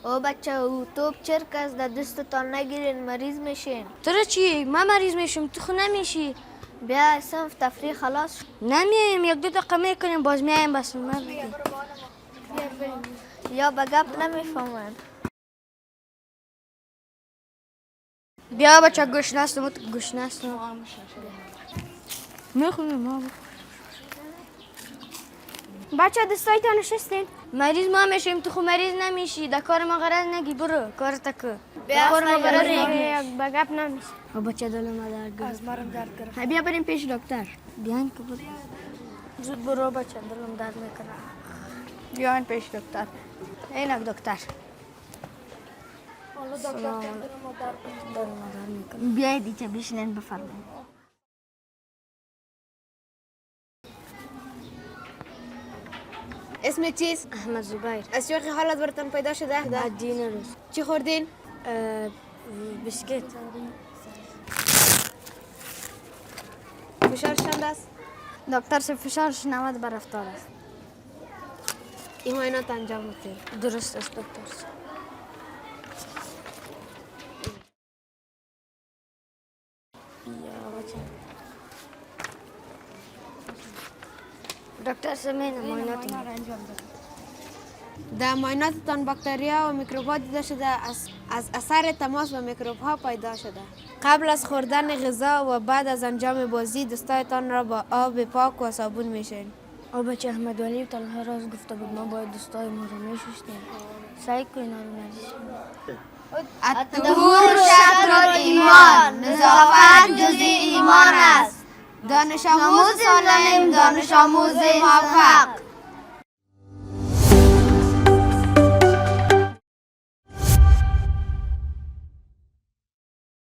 او بچه او توپ چرک است در دستتان نگیرین مریض میشین. تو چی؟ من مریض میشم تو خود نمیشی. بیا صنف تفریح خلاص شد. نمیایم یک دو دقیقه میکنیم باز میایم بس یا به گپ نمیفهمن. بیا بچه گوش نستم گوش نستم میخونیم ما بچه دستایتان نشستین؟ مریض ما میشیم تو خود مریض نمیشی در کار ما غرض نگی برو کار تکو بیا کار ما غرض نگی یک به گپ نمیشه. بچه دل ما درد گرفت. از مرم درد گرفت. بیا بریم پیش دکتر. بیاین که برو زود برو بچه دلم درد میکنه. بیاین پیش دکتر. اینک دکتر دلم درد میکنه. بیاید اینجا بشینین بفرمایید. اسم چیست؟ احمد زبیر. از چه حالت براتون پیدا شده؟ عدین روز چی خوردین؟ بسکت فشارش چند است؟ دکتر سے فشارش 90 بر 70 است. این معاینات انجام میدین. درست است دکتر. دکتر سے من معاینات در معایناتتان باکتریا و میکروبات دیده شده از اثر تماس با میکروب ها پیدا شده. قبل از خوردن غذا و بعد از انجام بازی دستایتان را با آب پاک و صابون میشین. او بچه احمد ولی طلحه راست گفته بود ما باید دستای ما رو میشستیم. سعی کنین رو نشستیم. الطهور شطر الایمان. نظافت جزء ایمان است. دانش آموز سالم، دانش آموز موفق.